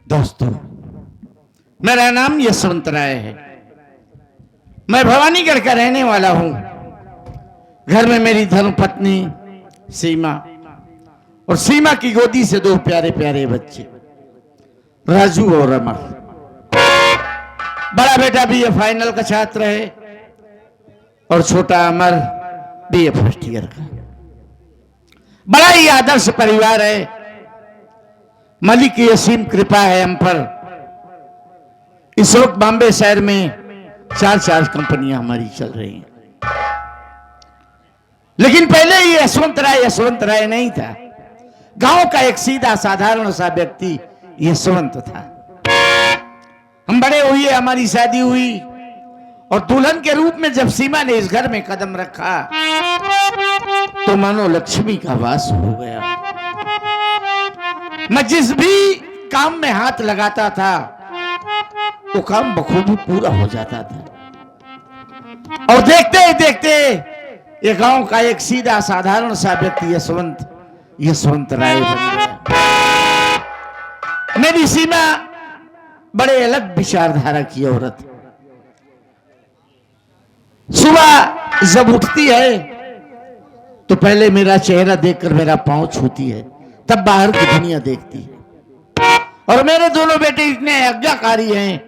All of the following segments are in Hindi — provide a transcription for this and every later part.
दोस्तों, मेरा नाम यशवंत राय है। मैं भवानीगढ़ का रहने वाला हूं। घर में मेरी धर्मपत्नी सीमा और सीमा की गोदी से दो प्यारे प्यारे बच्चे, राजू और अमर। बड़ा बेटा बीए फाइनल का छात्र है और छोटा अमर बीए फर्स्ट ईयर का। बड़ा ही आदर्श परिवार है। मलिक की असीम कृपा है हम पर। इस वक्त बॉम्बे शहर में 4 कंपनियां हमारी चल रही हैं। लेकिन पहले ये यशवंत राय नहीं था। गांव का एक सीधा साधारण सा व्यक्ति यशवंत था। हम बड़े हुए, हमारी शादी हुई और दुल्हन के रूप में जब सीमा ने इस घर में कदम रखा तो मानो लक्ष्मी का वास हो गया। मैं जिस भी काम में हाथ लगाता था वो काम बखूबी पूरा हो जाता था। और देखते ही देखते ये गांव का एक सीधा साधारण सा व्यक्ति यशवंत राय बन गया। मेरी सीमा बड़े अलग विचारधारा की औरत। सुबह जब उठती है तो पहले मेरा चेहरा देखकर मेरा पांव छूती है, तब बाहर की दुनिया देखती है। और मेरे दोनों बेटे इतने आज्ञाकारी हैं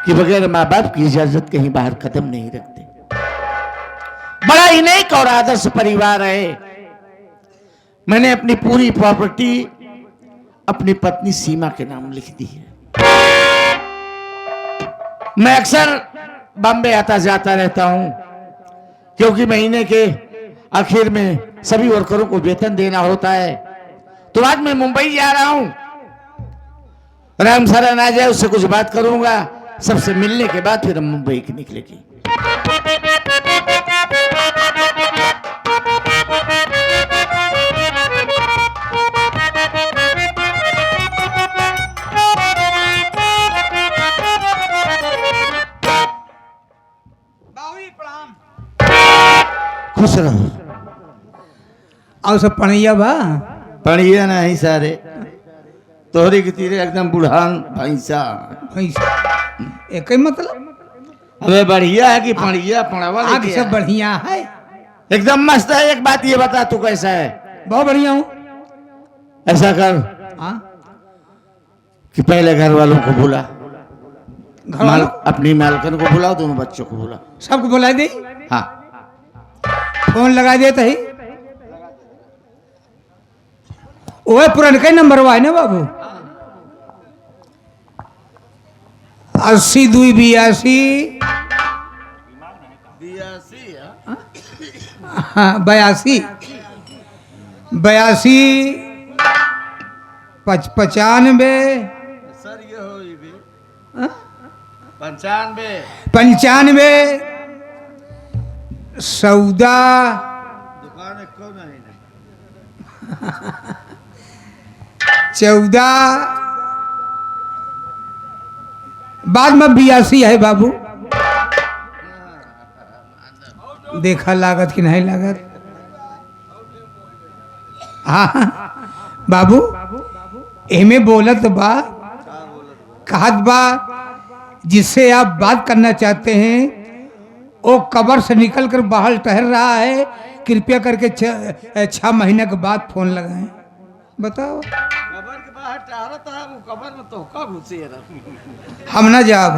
कि बगैर मां बाप की इजाजत कहीं बाहर कदम नहीं रखते। बड़ा ही नेक और आदर्श परिवार है। मैंने अपनी पूरी प्रॉपर्टी अपनी पत्नी सीमा के नाम लिख दी है। मैं अक्सर बॉम्बे आता जाता रहता हूं क्योंकि महीने के आखिर में सभी वर्करों को वेतन देना होता है। तो आज मैं मुंबई जा रहा हूं। राम सरन आ जाए, उससे कुछ बात करूंगा। सबसे मिलने के बाद फिर हम मुंबई की निकलेगी। खुश रहो। और सब पढ़िया बा पढ़िए नहीं सारे तोहरी की तीरे एकदम बुढ़ान भैंसा। एक ही मतलब। अबे बढ़िया है कि पढ़िया पढ़ावा आगे सब बढ़िया है, एकदम मस्त है। एक बात ये बता, तू कैसा है? बहुत बढ़िया हूँ। ऐसा कर कि पहले घर वालों को बुला, अपनी मालकन को बुलाओ, दोनों बच्चों को बुला, सबको बुला दे। हाँ, फोन लगा देता ही। ओए पुराने नंबर हुआ है ना बाबू। 80 2 82 हाँ 82 95 सर ये हो 95 14 दुकान कौन है 14 बाद में 82 है बाबू। देखा लागत कि नहीं लागत? हाँ बाबू एमे बोलत बा, कहत बा जिससे आप बात करना चाहते हैं वो कब्र से निकल कर बाहर टहल रहा है, कृपया करके 6 महीने के बाद फोन लगाएं। बताओ कबर के बाहर टहरत है, वो कबर में तो का घुसे हम ना जाब।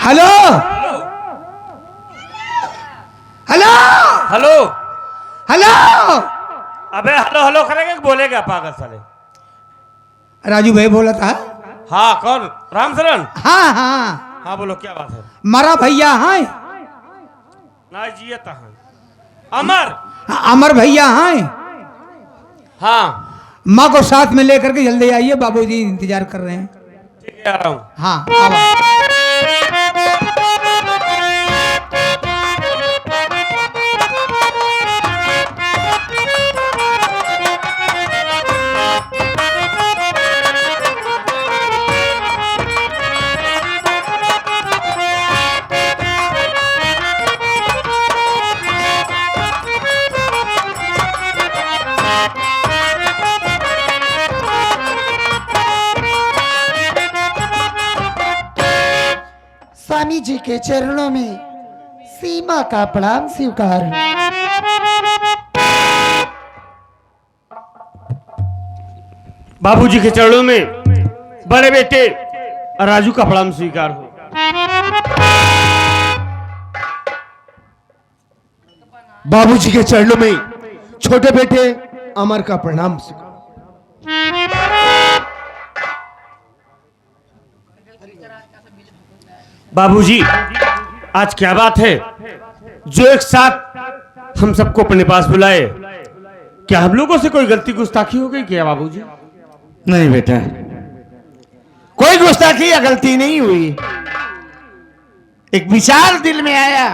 Hello hello hello hello. अबे हेलो हेलो करेंगे कि बोलेगा पागल साले? राजू भाई बोला था। हाँ कौन? रामचरण? हाँ हाँ हाँ बोलो क्या बात है? मरा भैया हैं ना जियता है। अमर? अमर भैया हैं। हाँ माँ को साथ में लेकर के जल्दी आइए, बाबूजी इंतजार कर रहे हैं। ठीक है आ रहा हूँ। हाँ आवा। स्वामी जी के चरणों में सीमा का प्रणाम स्वीकार। बाबूजी के चरणों में बड़े बेटे राजू का प्रणाम स्वीकार हो। बाबूजी के चरणों में छोटे बेटे अमर का प्रणाम स्वीकार। बाबूजी, आज क्या बात है जो एक साथ हम सबको अपने पास बुलाए? क्या हम लोगों से कोई गलती गुस्ताखी हो गई क्या बाबूजी? नहीं बेटा, कोई गुस्ताखी या गलती नहीं हुई। एक विचार दिल में आया,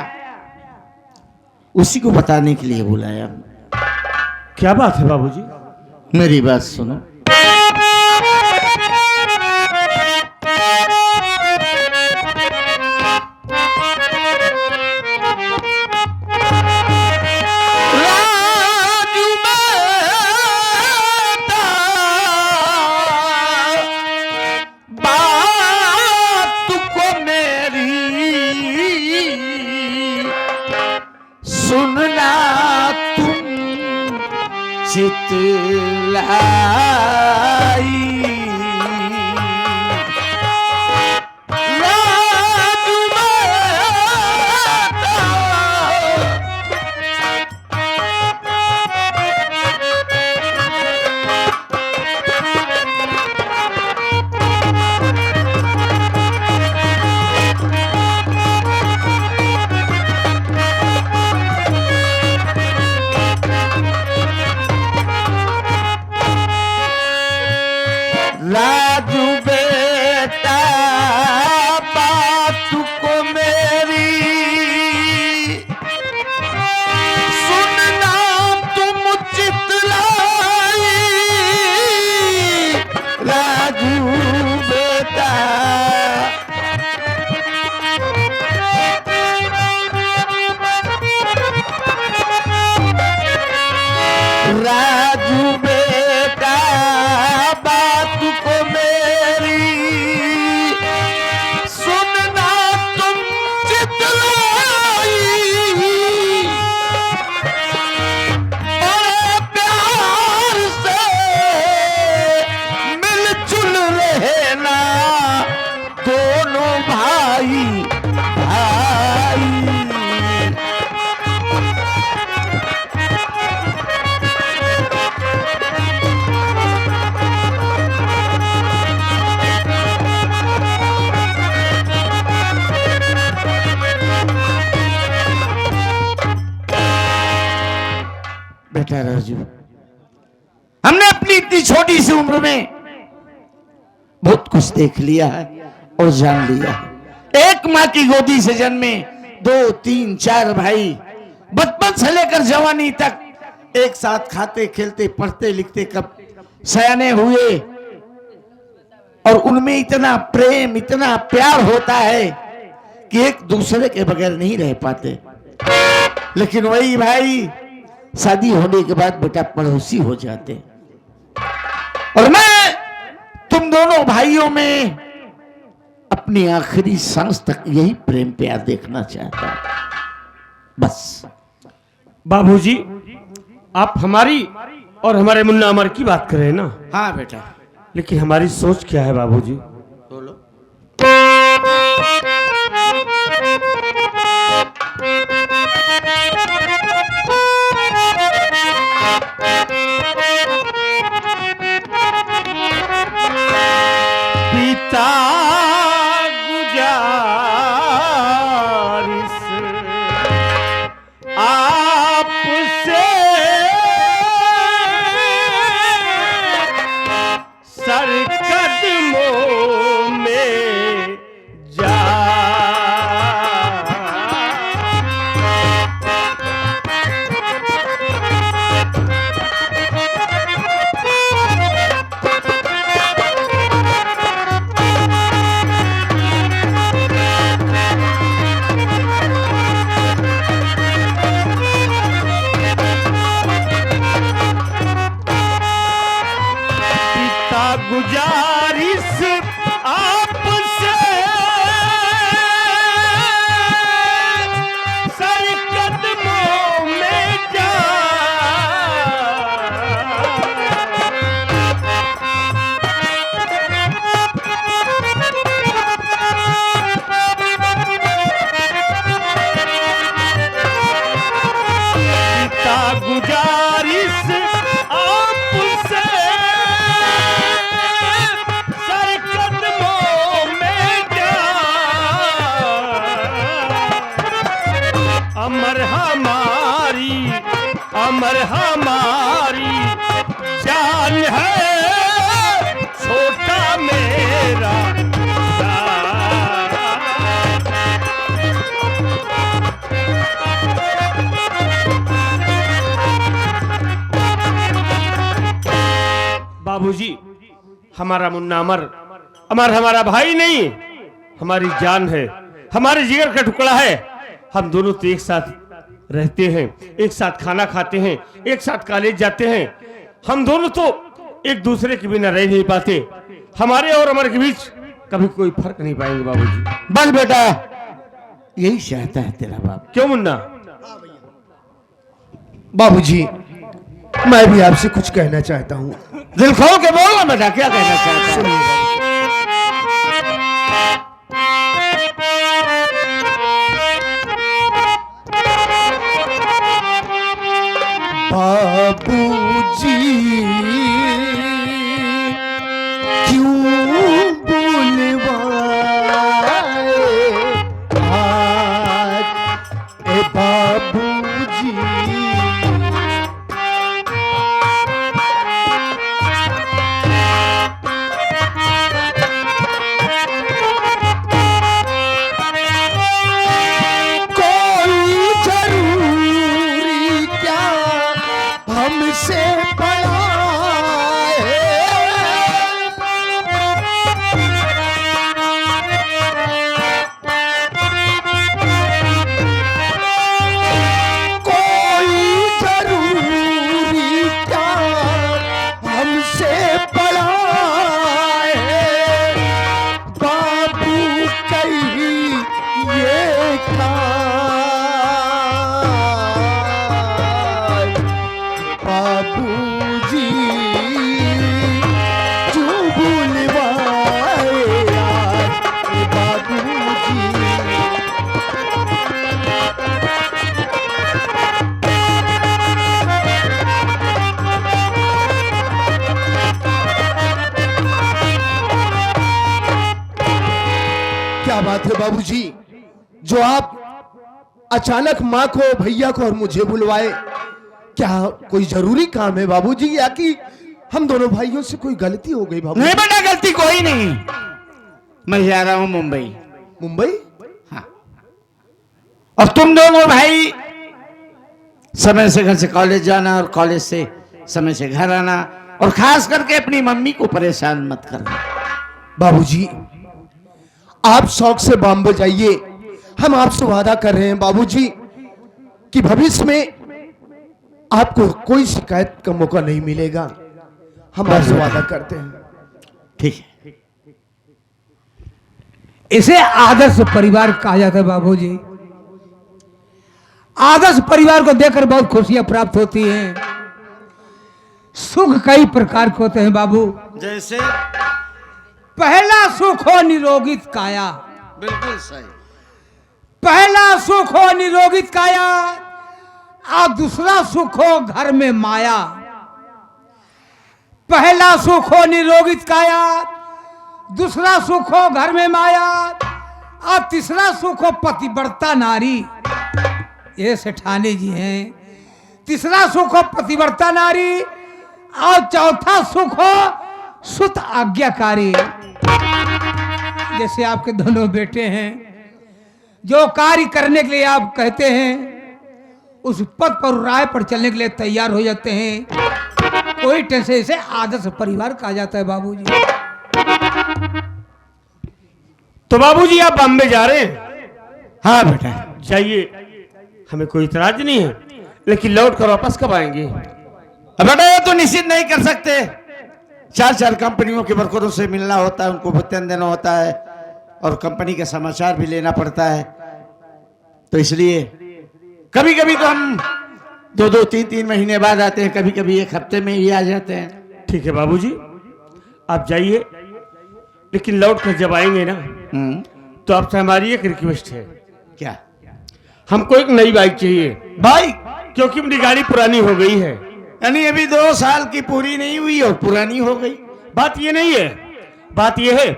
उसी को बताने के लिए बुलाया। क्या बात है बाबूजी? मेरी बात सुनो। सुनना तुम चितलाई, राजू बेटा बात को मेरी सुनना तुम चितलाई, राजू बेटा राजू बेटा बात को मेरी सुनना तुम चितलाई, बड़े प्यार से मिलजुल रहना दोनों भाई भाई। बेटा राजू, हमने अपनी इतनी छोटी सी उम्र में बहुत कुछ देख लिया है और जान लिया है। एक माँ की गोदी से जन्मे 2, 3, 4 भाई बचपन से लेकर जवानी तक एक साथ खाते खेलते पढ़ते लिखते कब सयाने हुए, और उनमें इतना प्रेम इतना प्यार होता है कि एक दूसरे के बगैर नहीं रह पाते। लेकिन वही भाई शादी होने के बाद बेटा पड़ोसी हो जाते। और मैं तुम दोनों भाइयों में अपनी आखिरी सांस तक यही प्रेम प्यार देखना चाहता हूं, बस। बाबूजी, आप हमारी और हमारे मुन्ना अमर की बात कर रहे हैं ना? हाँ बेटा। लेकिन हमारी सोच क्या है बाबूजी? बोलो। पिता गुजारिश आपसे सर कदमों में जा जान है छोटा मेरा बाबूजी, हमारा मुन्ना हमारा भाई नहीं, हमारी जान है, हमारे जिगर का टुकड़ा है। हम दोनों तो एक साथ रहते हैं, एक साथ खाना खाते हैं, एक साथ कॉलेज जाते हैं। हम दोनों तो एक दूसरे के बिना रह नहीं पाते। हमारे और अमर के बीच कभी कोई फर्क नहीं पाएंगे बाबूजी। बस बेटा, यही चाहता है तेरा बाप। क्यों मुन्ना? बाबूजी, मैं भी आपसे कुछ कहना चाहता हूँ। दिल खोल के बोलो बेटा, क्या कहना चाहता है? बाबूजी, क्यों बुलवाए आज ए बाबूजी। से बड़ा कोई जरूरी क्या हमसे बड़ा है। बाबू कही ये था बाबूजी, क्यों बुलवाए आज बाबूजी। क्या बात है बाबूजी, जो आप अचानक माँ को, भैया को और मुझे बुलवाए? क्या कोई जरूरी काम है बाबूजी, या कि हम दोनों भाइयों से कोई गलती हो गई? बाबू नहीं बेटा, गलती कोई नहीं। मैं जा रहा हूं मुंबई। मुंबई? हाँ। और तुम दोनों भाई समय से घर से कॉलेज जाना और कॉलेज से समय से घर आना, और खास करके अपनी मम्मी को परेशान मत करना। बाबूजी, आप शौक से बॉम्बे जाइए। हम आपसे वादा कर रहे हैं बाबूजी कि भविष्य में आपको कोई शिकायत का मौका नहीं मिलेगा। हम आपसे वादा करते हैं। ठीक है। इसे आदर्श परिवार कहा जाता है बाबूजी। आदर्श परिवार को देखकर बहुत खुशियां प्राप्त होती हैं। सुख कई प्रकार के होते हैं बाबू। जैसे? पहला सुख हो निरोगित काया। बिल्कुल सही। पहला सुख हो निरोगित काया, और दूसरा सुख हो घर में माया। पहला सुख हो निरोगित काया, दूसरा सुख हो घर में माया, और तीसरा सुख हो पतिव्रता नारी। ये सेठानी जी हैं। तीसरा सुख हो पतिव्रता नारी, और चौथा सुख हो सुत आज्ञाकारी। जैसे आपके दोनों बेटे हैं, जो कार्य करने के लिए आप कहते हैं उस पद पर राय पर चलने के लिए तैयार हो जाते हैं। कोई टेंशन, इसे आदर्श परिवार कहा जाता है बाबूजी। तो बाबूजी, आप बॉम्बे जा रहे हैं? हाँ बेटा, जाइए, हमें कोई इतराज नहीं है, लेकिन लौट कर वापस कब आएंगे? अब बेटा ये तो निश्चित नहीं कर सकते। 4 कंपनियों के वर्करों से मिलना होता है, उनको वेतन देना होता है, और कंपनी का समाचार भी लेना पड़ता है। तो इसलिए कभी कभी तो हम 2-2, 3-3 महीने बाद आते हैं, कभी कभी 1 हफ्ते में ही आ जाते हैं। ठीक है बाबूजी, आप जाइए, लेकिन लौट कर जब आएंगे ना, तो आपसे हमारी एक रिक्वेस्ट है। क्या? हमको एक नई बाइक चाहिए बाइक? क्योंकि मेरी गाड़ी पुरानी हो गई है। यानी अभी 2 साल की पूरी नहीं हुई और पुरानी हो गई? बात ये नहीं है, बात ये है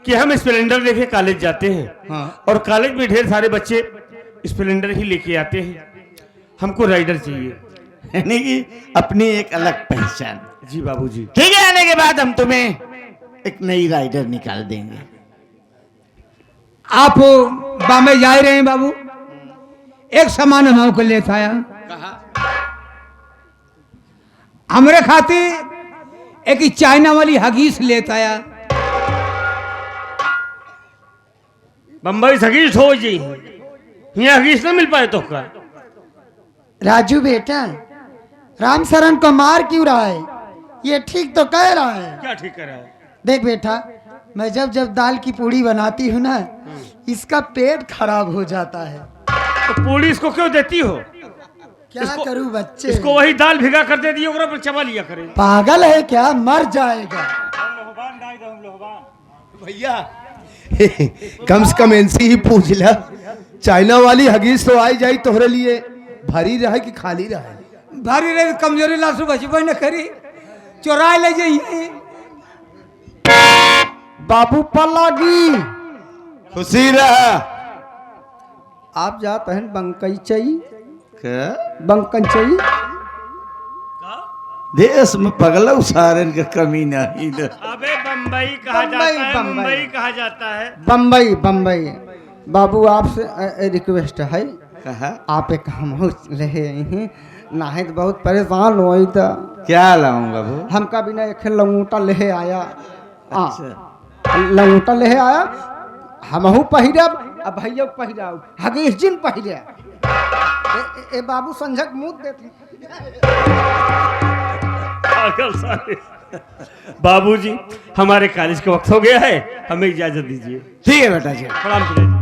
कि हम स्प्लेंडर लेके कॉलेज जाते हैं। हाँ। और कॉलेज में ढेर सारे बच्चे स्प्लेंडर ही लेके आते हैं। हमको राइडर चाहिए। यानी कि अपनी एक अलग पहचान। जी बाबूजी। ठीक है, आने के बाद हम तुम्हें एक नई राइडर निकाल देंगे। आप बॉम्बे जा ही रहे हैं बाबू, एक सामान हम को लेता आया। हमरे खातिर एक चाइना वाली हगीस लेता आया। बम्बई हगीस हो जी, यहाँ हगीस ना मिल पाए तो का। राजू बेटा, राम शरण को मार क्यों रहा है? ये ठीक तो कह रहा है। क्या ठीक कर रहा है? देख बेटा, मैं जब जब दाल की पूड़ी बनाती हूँ ना, इसका पेट खराब हो जाता है। तो पूड़ी इसको क्यों देती हो? क्या करूँ बच्चे? इसको वही दाल भिगा कर दे दियो, पर चबा लिया करे। पागल है क्या? मर जाएगा। भैया कम से कम इनसे ही पूछ ला, चाइना वाली हगीस तो आई जाई तोहरे लिए, भरी रहे कि खाली रहे? भारी रहे कमजोरी लासू बचपन न करी, चुराए ले जाइए। बाबू पलागी, खुशी रहा। आप जाते हैं बंकई क्या? बंकई। देश में पगला उसारन का कमी नहीं है। अबे बम्बई कहा जाता है, मुंबई कहा जाता है। बम्बई बम्बई। बाबू आपसे रिक्वेस्ट है, कहा आप एक हम ले आई हैं, ना है तो बहुत परेशान हो तो क्या लाऊं बाबू? हमका बिना एक लंगूटा ले आया। लंगूटा ले आया, हमहू पहिरब, अब भैया पहिराऊ, हगीस जिन पहिरे। ए बाबू संझक मुँह देते। पागल साले। बाबूजी, हमारे कॉलेज का वक्त हो गया है, हमें इजाजत दीजिए। ठीक है बेटा जी। प्रणाम।